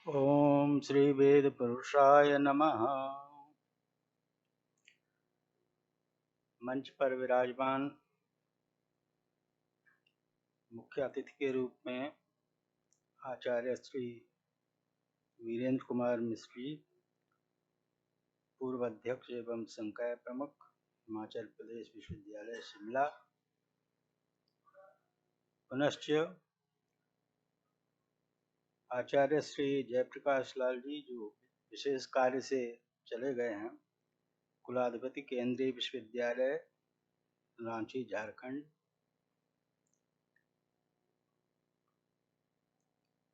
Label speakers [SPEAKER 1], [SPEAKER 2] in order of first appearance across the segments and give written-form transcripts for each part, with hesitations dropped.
[SPEAKER 1] ओम श्री वेद पुरुषाय नमः। मंच पर विराजमान मुख्य अतिथि के रूप में आचार्य श्री वीरेंद्र कुमार मिश्र जी, पूर्व अध्यक्ष एवं संकाय प्रमुख, हिमाचल प्रदेश विश्वविद्यालय शिमला। पुनश्च आचार्य श्री जयप्रकाश लाल जी, जो विशेष कार्य से चले गए हैं, कुलाधिपति केंद्रीय विश्वविद्यालय रांची झारखंड।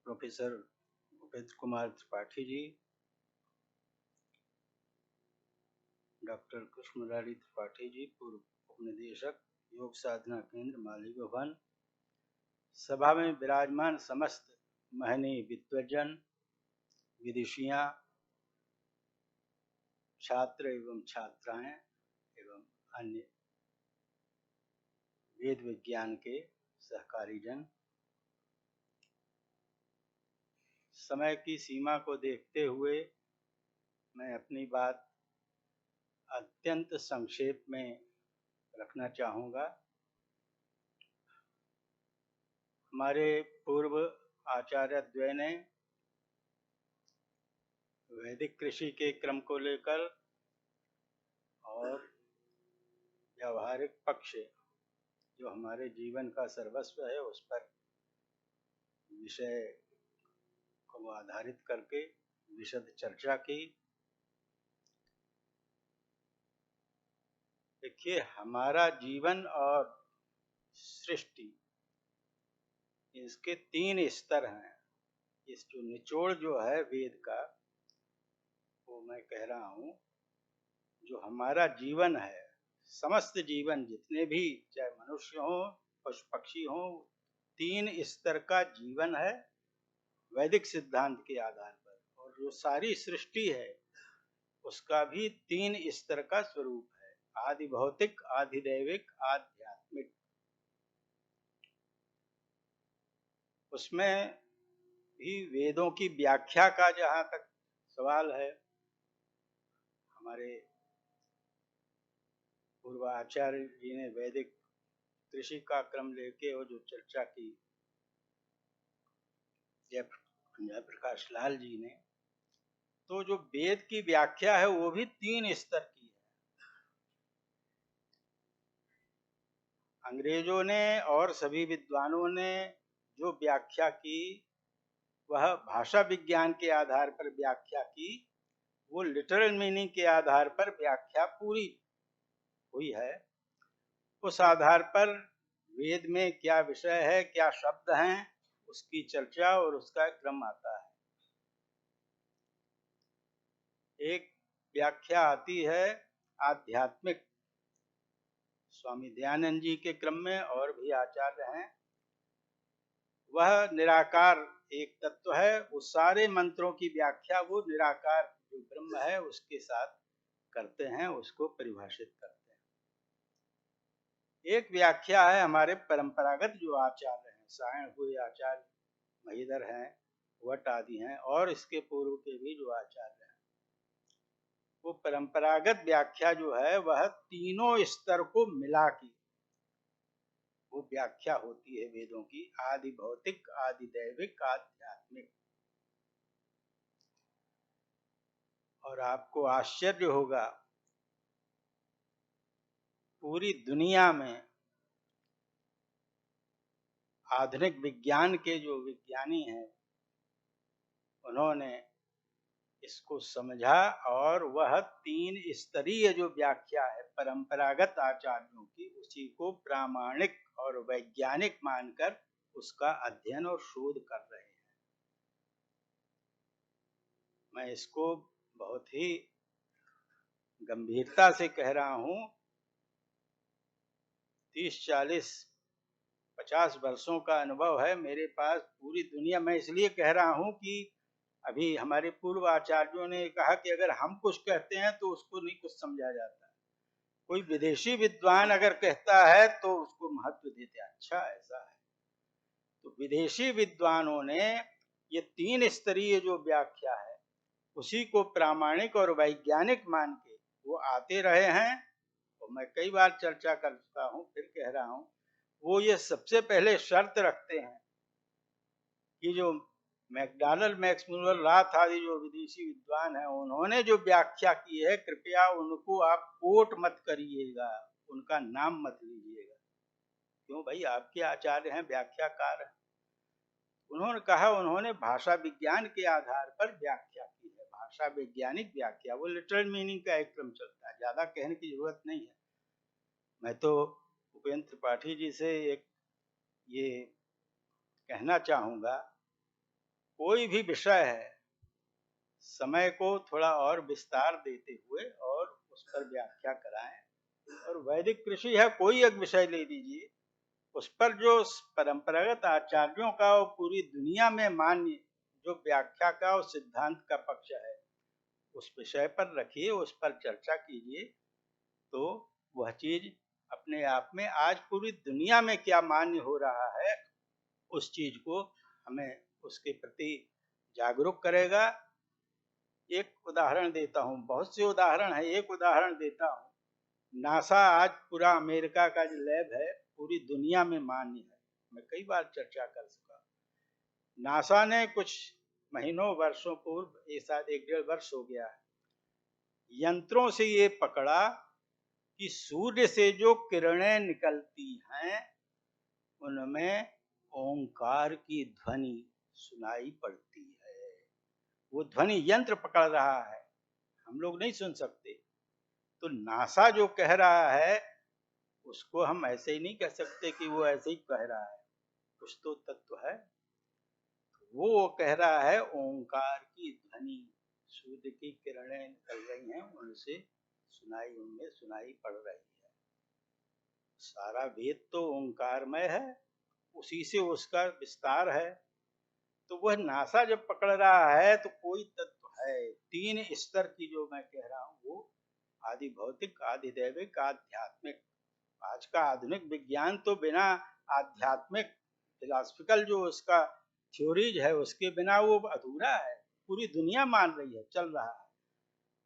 [SPEAKER 1] प्रोफेसर उपेंद्र कुमार त्रिपाठी जी, डॉक्टर कृष्ण मुरारी त्रिपाठी जी, पूर्व उपनिदेशक, योग साधना केंद्र माली भवन। सभा में विराजमान समस्त महनीय विद्वजन, विदुषियां, छात्र एवं छात्राएं एवं अन्य वेद विज्ञान के सहकारी जन। समय की सीमा को देखते हुए मैं अपनी बात अत्यंत संक्षेप में रखना चाहूँगा। हमारे पूर्व आचार्य द्वय ने वैदिक कृषि के क्रम को लेकर और व्यावहारिक पक्ष जो हमारे जीवन का सर्वस्व है उस पर विषय को आधारित करके विशद चर्चा की। देखिए, हमारा जीवन और सृष्टि, इसके 3 स्तर हैं। इस जो निचोड़ जो है वेद का, वो मैं कह रहा हूँ, जो हमारा जीवन है, समस्त जीवन जितने भी, चाहे मनुष्य हो पशु पक्षी हो, 3 स्तर का जीवन है वैदिक सिद्धांत के आधार पर। और जो सारी सृष्टि है उसका भी 3 स्तर का स्वरूप है, आदि भौतिक, आदि दैविक, आध्यात्मिक। उसमें भी वेदों की व्याख्या का जहाँ तक सवाल है, हमारे पूर्व आचार्य जी ने वैदिक कृषि का क्रम लेके और जो चर्चा की जयप्रकाश लाल जी ने, तो जो वेद की व्याख्या है वो भी 3 स्तर की है। अंग्रेजों ने और सभी विद्वानों ने जो व्याख्या की वह भाषा विज्ञान के आधार पर व्याख्या की, वो लिटरल मीनिंग के आधार पर व्याख्या पूरी हुई है। उस आधार पर वेद में क्या विषय है, क्या शब्द हैं, उसकी चर्चा और उसका क्रम आता है। एक व्याख्या आती है आध्यात्मिक, स्वामी दयानंद जी के क्रम में और भी आचार्य हैं। वह निराकार एक तत्व है, वो सारे मंत्रों की व्याख्या वो निराकार जो ब्रह्म है उसके साथ करते हैं, उसको परिभाषित करते हैं। एक व्याख्या है हमारे परंपरागत जो आचार्य हैं, सायण हुए आचार्य महीधर हैं, वट आदि हैं, और इसके पूर्व के भी जो आचार्य हैं, वो परंपरागत व्याख्या जो है वह तीनों स्तर को मिला की वो व्याख्या होती है वेदों की, आदि भौतिक, आदि दैविक, आध्यात्मिक। और आपको आश्चर्य होगा, पूरी दुनिया में आधुनिक विज्ञान के जो विज्ञानी हैं उन्होंने इसको समझा और वह 3 स्तरीय जो व्याख्या है परंपरागत आचार्यों की, उसी को प्रामाणिक और वैज्ञानिक मानकर उसका अध्ययन और शोध कर रहे हैं। मैं इसको बहुत ही गंभीरता से कह रहा हूँ। 30, 40, 50 वर्षों का अनुभव है मेरे पास पूरी दुनिया। मैं इसलिए कह रहा हूँ कि अभी हमारे पूर्व आचार्यों ने कहा कि अगर हम कुछ कहते हैं तो उसको नहीं कुछ समझा जाता। कोई विदेशी विद्वान अगर कहता है तो उसको महत्व देते हैं। अच्छा, ऐसा है। तो विदेशी विद्वानों ने ये 3 स्तरीय जो व्याख्या है उसी को प्रामाणिक और वैज्ञानिक मान के वो आते रहे हैं। और मैं कई बार चर्चा कर चुका हूँ, फिर कह रहा हूँ, वो ये सबसे पहले शर्त रखते हैं कि जो मैकडॉनल्ड, मैक्स मुलर, राथ आदि जो विदेशी विद्वान हैं उन्होंने जो व्याख्या की है, कृपया उनको आप कोट मत करिएगा, उनका नाम मत लीजिएगा। क्यों भाई, आपके आचार्य हैं, व्याख्याकार हैं। उन्होंने कहा उन्होंने भाषा विज्ञान के आधार पर व्याख्या की है, भाषा वैज्ञानिक व्याख्या, वो लिटरल मीनिंग का एक क्रम चलता है, ज्यादा कहने की जरूरत नहीं है। मैं तो उपेंद्र त्रिपाठी जी से एक ये कहना चाहूंगा, कोई भी विषय है समय को थोड़ा और विस्तार देते हुए और उस पर व्याख्या कराएं। और वैदिक कृषि है, कोई एक विषय ले लीजिए, उस पर जो परंपरागत आचार्यों का और पूरी दुनिया में मान्य जो व्याख्या का और सिद्धांत का पक्ष है, उस विषय पर रखिए, उस पर चर्चा कीजिए, तो वह चीज अपने आप में आज पूरी दुनिया में क्या मान्य हो रहा है, उस चीज को हमें उसके प्रति जागरूक करेगा। एक उदाहरण देता हूँ, बहुत से उदाहरण है, एक उदाहरण देता हूँ। नासा आज पूरा अमेरिका का जो लैब है पूरी दुनिया में मान्य है, मैं कई बार चर्चा कर चुका। नासा ने कुछ महीनों वर्षों पूर्व, ये शायद 1-1.5 वर्ष हो गया है, यंत्रों से ये पकड़ा कि सूर्य से जो किरणें निकलती हैं उनमें ओंकार की ध्वनि सुनाई पड़ती है। वो ध्वनि यंत्र पकड़ रहा है, हम लोग नहीं सुन सकते। तो नासा जो कह रहा है उसको हम ऐसे ही नहीं कह सकते कि वो ऐसे ही कह रहा है, कुछ तो तत्व है। वो कह रहा है ओंकार की ध्वनि, सूर्य की किरणें निकल रही हैं, उनसे उनमें सुनाई पड़ रही है। सारा वेद तो ओंकारमय है, उसी से उसका विस्तार है। तो वह नासा जब पकड़ रहा है तो कोई तत्व है, 3 स्तर की जो मैं कह रहा हूँ, वो आदि भौतिक, आदि दैविक, आध्यात्मिक। आज का आधुनिक विज्ञान तो बिना आध्यात्मिक फिलॉसफिकल जो उसका थ्योरीज है उसके बिना वो अधूरा है। पूरी दुनिया मान रही है, चल रहा है।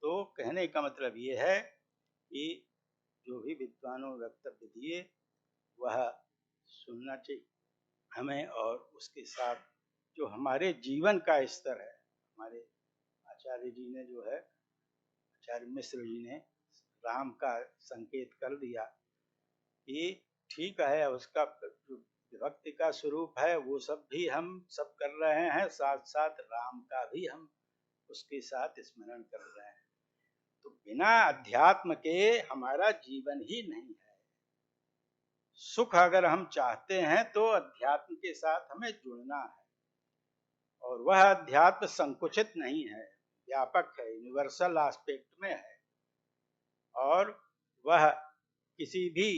[SPEAKER 1] तो कहने का मतलब ये है कि जो भी विद्वानों वक्तव्य दिए वह सुनना चाहिए हमें, और उसके साथ जो हमारे जीवन का स्तर है, हमारे आचार्य जी ने जो है, आचार्य मिश्र जी ने राम का संकेत कर दिया कि ठीक है, उसका जो विभक्ति का स्वरूप है वो सब भी हम सब कर रहे हैं, साथ साथ राम का भी हम उसके साथ स्मरण कर रहे हैं। तो बिना अध्यात्म के हमारा जीवन ही नहीं है। सुख अगर हम चाहते हैं तो अध्यात्म के साथ हमें जुड़ना है, और वह अध्यात्म संकुचित नहीं है, व्यापक है, यूनिवर्सल एस्पेक्ट में है, और वह किसी भी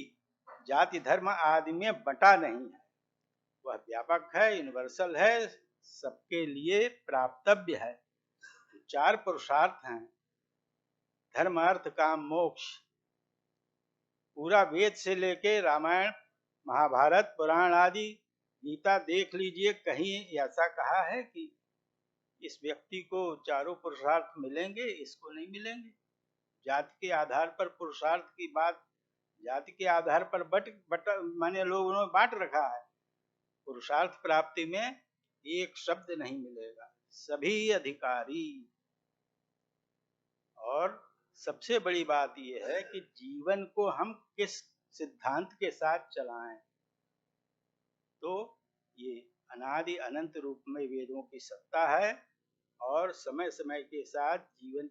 [SPEAKER 1] जाति धर्म आदि में बटा नहीं है, वह व्यापक है, यूनिवर्सल है, सबके लिए प्राप्तव्य है। 4 पुरुषार्थ हैं, धर्म अर्थ काम मोक्ष। पूरा वेद से लेके रामायण, महाभारत, पुराण आदि, गीता देख लीजिए, कहीं ऐसा कहा है कि इस व्यक्ति को चारों पुरुषार्थ मिलेंगे, इसको नहीं मिलेंगे। जाति के आधार पर पुरुषार्थ की बात, जाति के आधार पर माने लोगों ने बांट रखा है। पुरुषार्थ प्राप्ति में एक शब्द नहीं मिलेगा, सभी अधिकारी। और सबसे बड़ी बात यह है कि जीवन को हम किस सिद्धांत के साथ चलाएं। तो ये अनादि अनंत रूप में वेदों की सत्ता है, और समय समय के साथ जीवन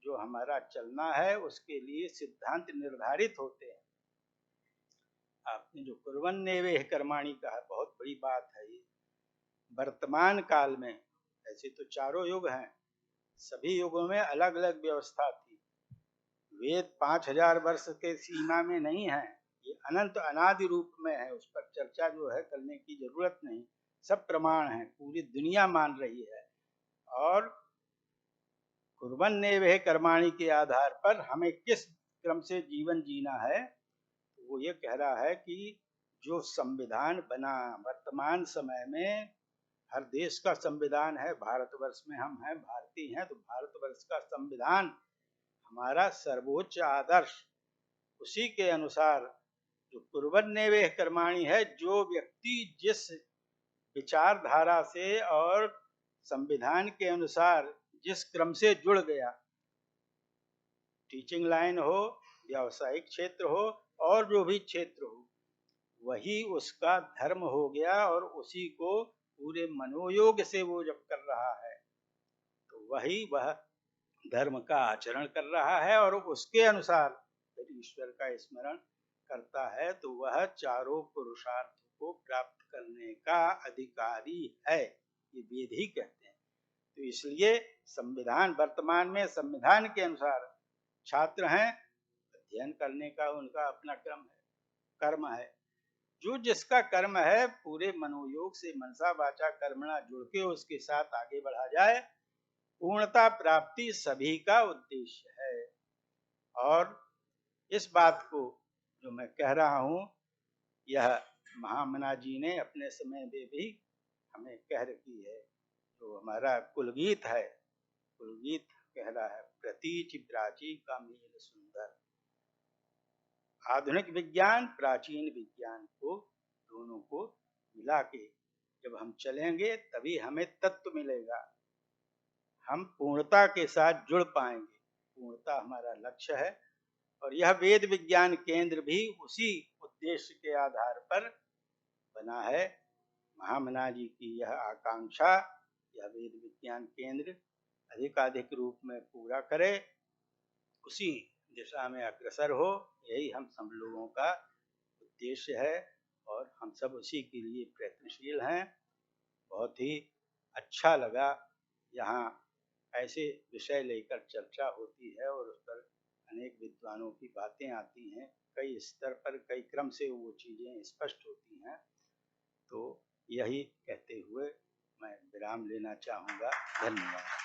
[SPEAKER 1] जो हमारा चलना है उसके लिए सिद्धांत निर्धारित होते हैं। आपने जो कुर्वन्नेवेह कर्माणि कहा, बहुत बड़ी बात है ये। वर्तमान काल में ऐसे तो चारों युग हैं, सभी युगों में अलग अलग व्यवस्था थी। वेद 5000 वर्ष के सीमा में नहीं है, ये अनंत अनादि रूप में है, उस पर चर्चा जो है करने की जरूरत नहीं, सब प्रमाण है, पूरी दुनिया मान रही है। और कुर्वन्नेवेह कर्माणि के आधार पर हमें किस क्रम से जीवन जीना है, वो ये कह रहा है कि जो संविधान बना वर्तमान समय में हर देश का संविधान है, भारतवर्ष में हम हैं, भारतीय हैं, तो भारतवर्ष का संविधान हमारा सर्वोच्च आदर्श, उसी के अनुसार जो कुर्वन्नेवेह कर्माणि है, जो व्यक्ति जिस विचारधारा से और संविधान के अनुसार जिस क्रम से जुड़ गया, टीचिंग लाइन हो, व्यावसायिक क्षेत्र हो और जो भी क्षेत्र हो, वही उसका धर्म हो गया, और उसी को पूरे मनोयोग से वो जब कर रहा है तो वही वह धर्म का आचरण कर रहा है, और उसके अनुसार यदि ईश्वर का स्मरण करता है तो वह चारों पुरुषार्थ को प्राप्त करने का अधिकारी है, ये वेद ही कहते हैं। तो इसलिए संविधान, वर्तमान में संविधान के अनुसार छात्र हैं, अध्ययन करने का उनका अपना कर्म है। जो जिसका कर्म है पूरे मनोयोग से मनसा वाचा कर्मणा जुड़ के उसके साथ आगे बढ़ा जाए, पूर्णता प्राप्ति सभी का उद्देश्य है। और इस बात को जो मैं कह रहा हूँ, यह महामना जी ने अपने समय में भी हमें कह रखी है। जो हमारा कुलगीत है, कुलगीत कह रहा है, प्रतीचि प्राची का मेल सुंदर। आधुनिक विज्ञान प्राचीन विज्ञान को, दोनों को मिला के जब हम चलेंगे तभी हमें तत्व मिलेगा, हम पूर्णता के साथ जुड़ पाएंगे। पूर्णता हमारा लक्ष्य है, और यह वेद विज्ञान केंद्र भी उसी उद्देश्य के आधार पर बना है। महामना जी की यह आकांक्षा, यह वेद विज्ञान केंद्र अधिकाधिक रूप में पूरा करे, उसी दिशा में अग्रसर हो, यही हम सब लोगों का उद्देश्य है, और हम सब उसी के लिए प्रयत्नशील हैं। बहुत ही अच्छा लगा, यहाँ ऐसे विषय लेकर चर्चा होती है और उस पर अनेक विद्वानों की बातें आती हैं, कई स्तर पर कई क्रम से वो चीज़ें स्पष्ट होती हैं। तो यही कहते हुए मैं विराम लेना चाहूँगा। धन्यवाद।